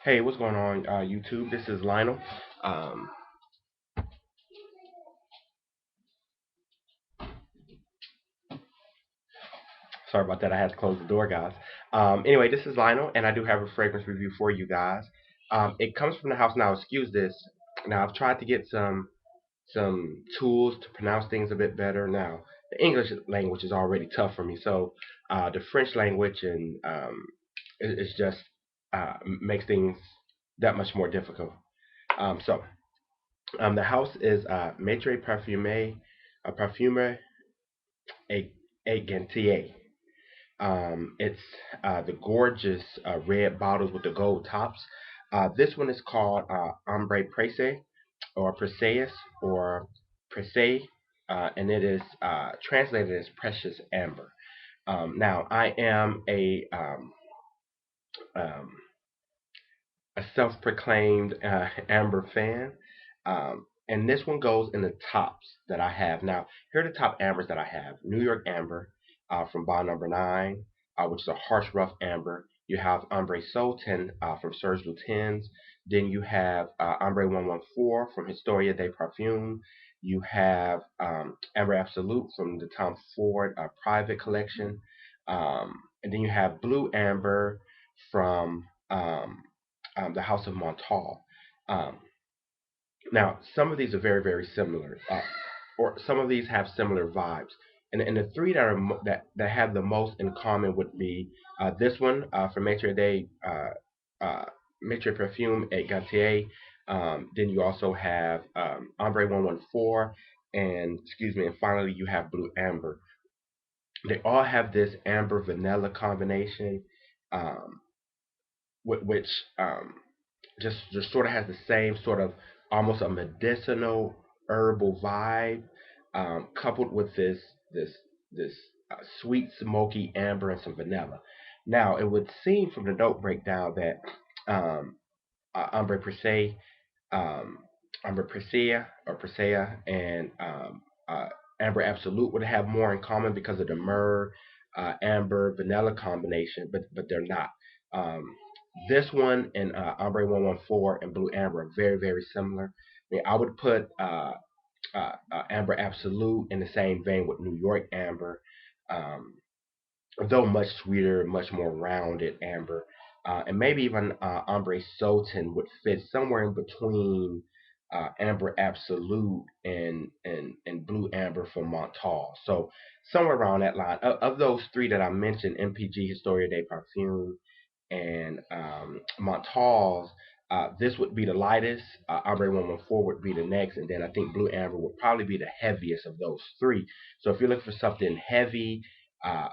Hey, what's going on, YouTube? This is Lionel. Um, Sorry about that. I had to close the door, guys. Anyway, this is Lionel, and I do have a fragrance review for you guys. It comes from the house now. Excuse this. Now, I've tried to get some tools to pronounce things a bit better. Now, the English language is already tough for me, so the French language and it's just makes things that much more difficult. The house is Maitre Parfumeur, a Parfumeur a, a Gantier. It's the gorgeous red bottles with the gold tops. This one is called Ambre Precieux or Precious or Precieux, and it is translated as precious amber. Now, I am um, a self-proclaimed amber fan. And this one goes in the tops that I have. Now, here are the top ambers that I have. New York Amber from Bond Number 9, which is a harsh, rough amber. You have Ambre Sultan from Serge Lutens. Then you have Ambre 114 from Historia de Parfum. You have Amber Absolute from the Tom Ford Private Collection. And then you have Blue Amber from the House of Montal. Um, Now, some of these are very, very similar, or some of these have similar vibes. And the three that that have the most in common would be this one from uh, Maitre Perfume et Gantier. Then you also have Ombre 114, and excuse me, and finally you have Blue Amber. They all have this amber vanilla combination, um, which just sort of has the same sort of almost a medicinal herbal vibe, coupled with this this sweet smoky amber and some vanilla. Now it would seem from the note breakdown that um, Ambre Precieux, um, Ambre Presea or Presea, and Amber Absolute would have more in common because of the myrrh, amber, vanilla combination, but they're not. Um, this one and Ambre 114 and Blue Amber are very, very similar. I mean, I would put Amber Absolute in the same vein with New York Amber. Um, though much sweeter, much more rounded amber. And maybe even Ombre Sultan would fit somewhere in between Amber Absolute and Blue Amber from Montal. So somewhere around that line. Of those three that I mentioned, MPG, Historia de Parfum, and Montal's, this would be the lightest. Ombre 114 would be the next, and then I think Blue Amber would probably be the heaviest of those three. So if you're looking for something heavy, uh,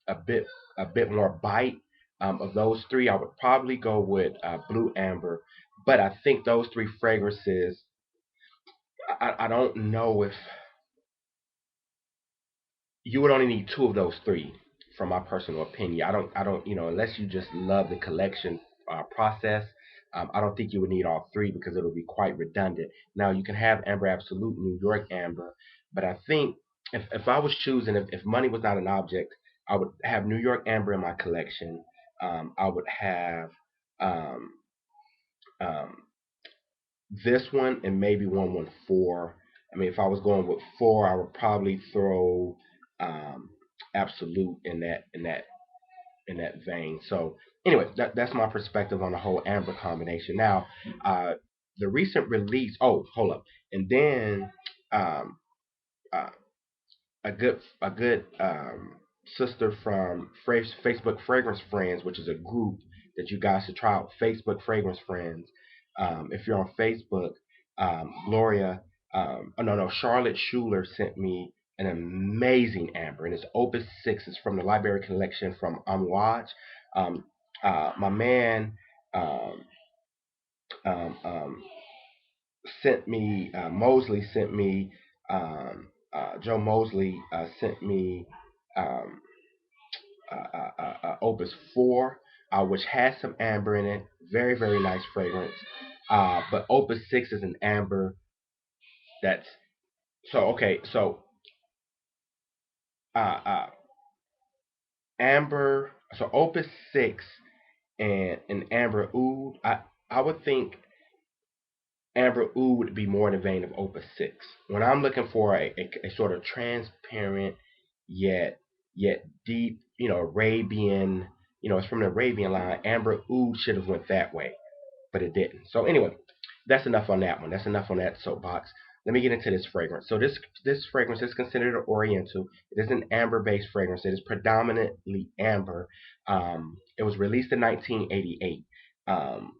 a bit more bite of those three, I would probably go with Blue Amber. But I think those three fragrances, I don't know if you would only need two of those three, from my personal opinion. I don't, unless you just love the collection process. I don't think you would need all three because it'll be quite redundant. Now you can have Amber Absolute, New York Amber, but I think if I was choosing, if money was not an object, I would have New York Amber in my collection. I would have um, um, this one and maybe 114. I mean, if I was going with four, I would probably throw um, Absolute in that vein. So anyway, that's my perspective on the whole amber combination. Now, uh, the recent release. Oh, hold up, and then um, uh, a good sister from Facebook Fragrance Friends, which is a group that you guys should try out. Facebook Fragrance Friends. If you're on Facebook, Gloria, oh no, no, Charlotte Schuler sent me an amazing amber, and it's Opus 6. It's from the library collection from Amouage. Um, my man um, um, sent me, Mosley sent me, Joe Mosley sent me um, Opus 4, which has some amber in it. Very, very nice fragrance. But Opus 6 is an amber that's okay. So uh, uh, amber. So Opus 6 and an amber oud. I would think amber oud would be more in the vein of Opus 6. When I'm looking for a sort of transparent yet deep, Arabian, it's from the Arabian line. Amber oud should have went that way, but it didn't. So anyway, that's enough on that one. That's enough on that soapbox. Let me get into this fragrance. So this fragrance is considered an Oriental. It is an amber-based fragrance. It is predominantly amber. It was released in 1988. Um,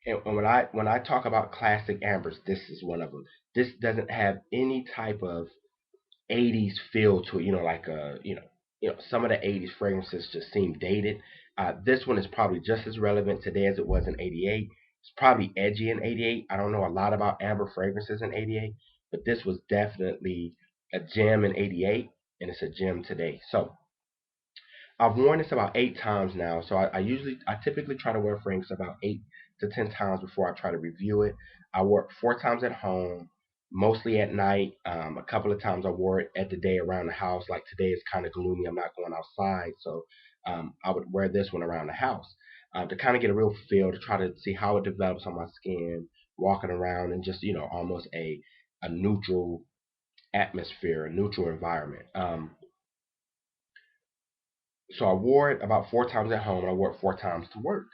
and when I talk about classic ambers, this is one of them. This doesn't have any type of 80s feel to it. Some of the 80s fragrances just seem dated. This one is probably just as relevant today as it was in '88. It's probably edgy in '88. I don't know a lot about amber fragrances in '88, but this was definitely a gem in '88, and it's a gem today. So I've worn this about 8 times now. So I typically try to wear fragrance about 8 to 10 times before I try to review it. I wore it 4 times at home, mostly at night. A couple of times I wore it at the day around the house. Like today is kind of gloomy. I'm not going outside, so I would wear this one around the house to kind of get a real feel, to try to see how it develops on my skin, walking around, and just almost a neutral atmosphere, a neutral environment. So I wore it about 4 times at home, and I wore it 4 times to work.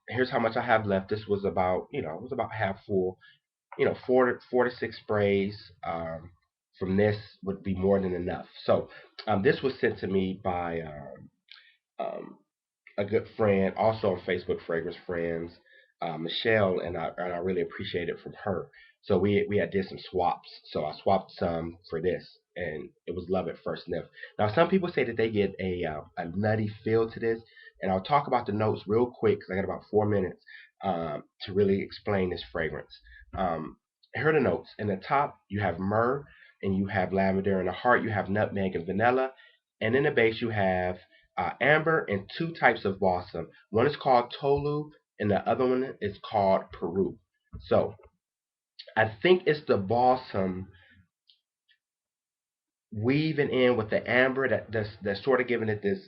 Here's how much I have left. This was about, it was about half full. 4 to 6 sprays from this would be more than enough. So this was sent to me by um, a good friend, also on Facebook, Fragrance Friends, Michelle, and I really appreciate it from her. So we had did some swaps. So I swapped some for this, and it was love at first sniff. Now some people say that they get a nutty feel to this, and I'll talk about the notes real quick because I got about 4 minutes to really explain this fragrance. Here are the notes. In the top, you have myrrh and you have lavender. In the heart, you have nutmeg and vanilla, and in the base, you have amber and two types of balsam. One is called Tolu, and the other one is called Peru. So I think it's the balsam weaving in with the amber that's sort of giving it this.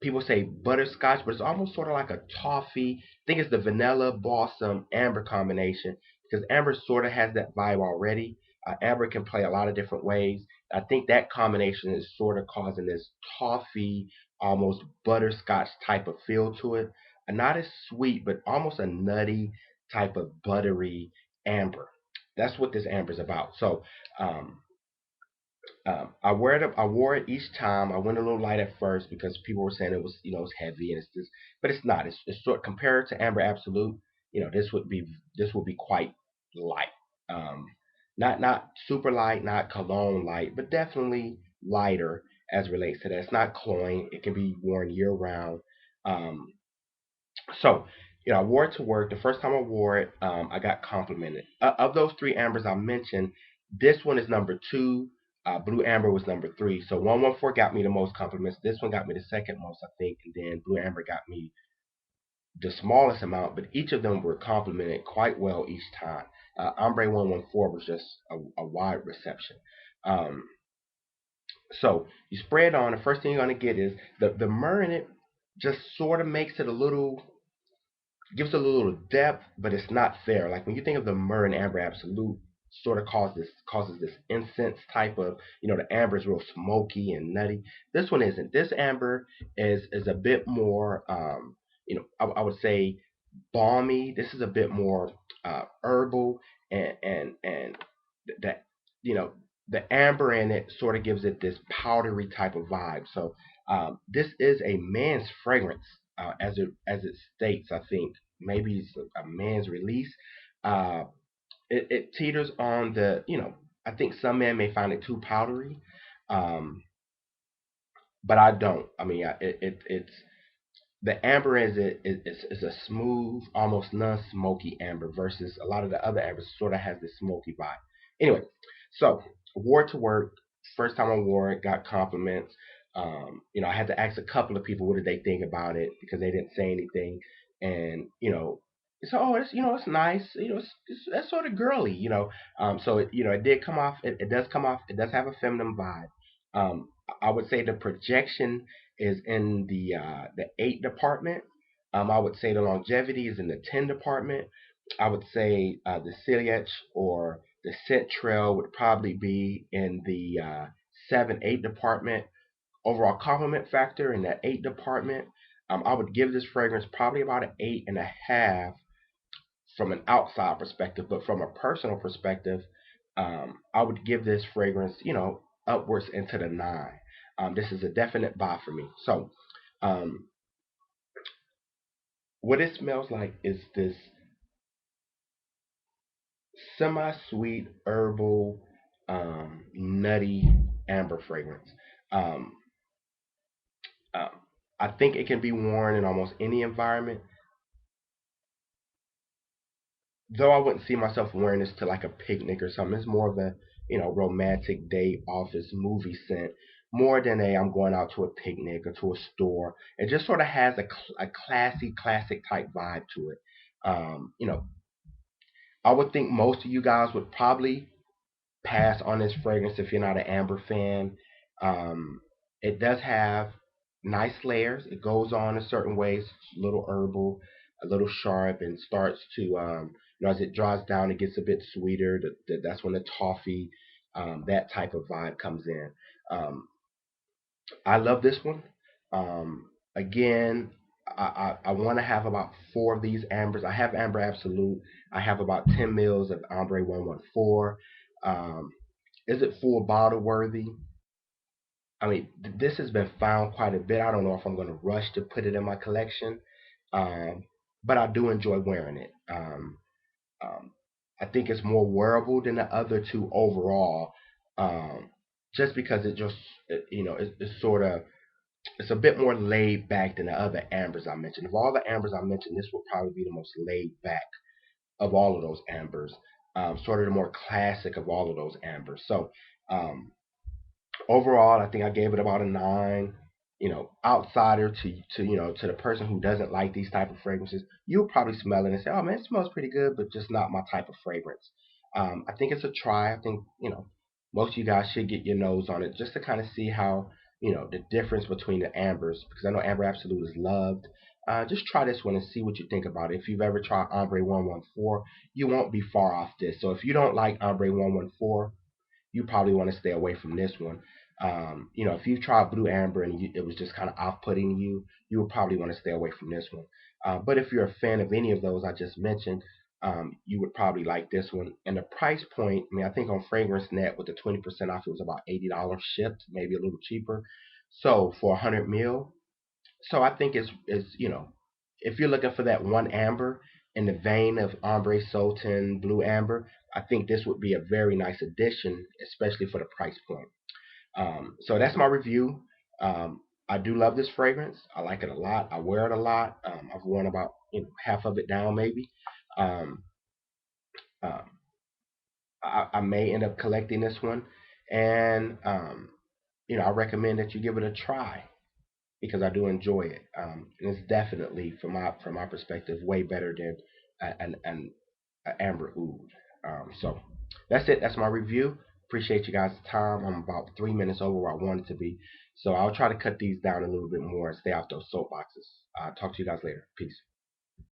People say butterscotch, but it's almost sort of like a toffee. I think it's the vanilla balsam amber combination because amber sort of has that vibe already. Amber can play a lot of different ways. I think that combination is sort of causing this toffee, almost butterscotch type of feel to it. And not as sweet, but almost a nutty type of buttery amber. That's what this amber is about. So um, I wore it each time. I went a little light at first because people were saying it was, it's heavy and it's this, but it's not. It's sort compared to Amber Absolute. This would be quite light. Um, not super light, not cologne light, but definitely lighter as it relates to that. It's not cloying. It can be worn year round. Um, so, I wore it to work. The first time I wore it, I got complimented. Of those three ambers I mentioned, this one is number two. Blue Amber was number three. So 114 got me the most compliments. This one got me the second most, I think. And then Blue Amber got me the smallest amount, but each of them were complimented quite well each time. Ombre 114 was just a wide reception. Um, so you spray it on. The first thing you're going to get is the myrrh in it just sort of makes it a little gives it a little depth, but it's not fair. Like when you think of the myrrh and amber absolute, sort of causes this incense type of, the amber is real smoky and nutty. This one isn't. This amber is a bit more, I would say balmy. This is a bit more herbal, and that you know the amber in it sort of gives it this powdery type of vibe. So this is a man's fragrance, as it states. I think maybe it's a man's release. Uh, it teeters on I think some men may find it too powdery, um, but I don't. I mean, it's the amber is a smooth, almost non-smoky amber versus a lot of the other ambers sort of has this smoky vibe. Anyway, so wore it to work. First time I wore it, got compliments. I had to ask a couple of people what did they think about it because they didn't say anything, and so it's nice. That's sort of girly. So it did come off. It does come off. It does have a feminine vibe. I would say the projection is in the 8 department. I would say the longevity is in the 10 department. I would say the silhouette or the scent trail would probably be in the 7, 8 department. Overall compliment factor in that 8 department. I would give this fragrance probably about an 8.5 from an outside perspective, but from a personal perspective, I would give this fragrance, upwards into the 9. This is a definite buy for me. So, um, what it smells like is this semi-sweet herbal, nutty amber fragrance. Um, um, I think it can be worn in almost any environment. Though I wouldn't see myself wearing this to like a picnic or something. It's more of a romantic date, office, movie scent, more than a I'm going out to a picnic or to a store. It just sort of has a classy, classic type vibe to it. I would think most of you guys would probably pass on this fragrance if you're not an amber fan. Um, it does have nice layers. It goes on in certain ways, a little herbal, a little sharp, and starts to, as it draws down, it gets a bit sweeter. That's when the toffee, that type of vibe comes in. Um, I love this one. Again, I want to have about 4 of these ambers. I have Amber Absolute. I have about 10 mils of Ambre 114. Um, is it full bottle worthy? I mean, this has been found quite a bit. I don't know if I'm going to rush to put it in my collection, um, but I do enjoy wearing it. Um, I think it's more wearable than the other two overall, um, just because it's sort of it's a bit more laid back than the other ambers I mentioned. Of all the ambers I mentioned, this would probably be the most laid back of all of those ambers. Sort of the more classic of all of those ambers. So um, overall, I think I gave it about a 9. Outsider to the person who doesn't like these type of fragrances, you'll probably smell it and say, "Oh man, it smells pretty good," but just not my type of fragrance. I think it's a try. I think most of you guys should get your nose on it just to kind of see how the difference between the ambers, because I know Amber Absolute is loved. Just try this one and see what you think about it. If you've ever tried Ombre 114, you won't be far off this. So if you don't like Ombre 114, you probably want to stay away from this one. If you've tried Blue Amber and it was just kind of off-putting you, you would probably want to stay away from this one. But if you're a fan of any of those I just mentioned, you would probably like this one. And the price point, I mean, I think on Fragrance Net with the 20% off, it was about $80 shipped, maybe a little cheaper. So for 100 mil, so I think if you're looking for that one amber in the vein of Ombre Sultan Blue Amber, I think this would be a very nice addition, especially for the price point. So that's my review. I do love this fragrance. I like it a lot. I wear it a lot. I've worn about half of it down maybe. Um, uh, I may end up collecting this one, and I recommend that you give it a try because I do enjoy it. And it's definitely, from my perspective, way better than an amber oud. So that's it. That's my review. Appreciate you guys' time. I'm about 3 minutes over where I wanted to be, so I'll try to cut these down a little bit more and stay off those soapboxes. Talk to you guys later. Peace.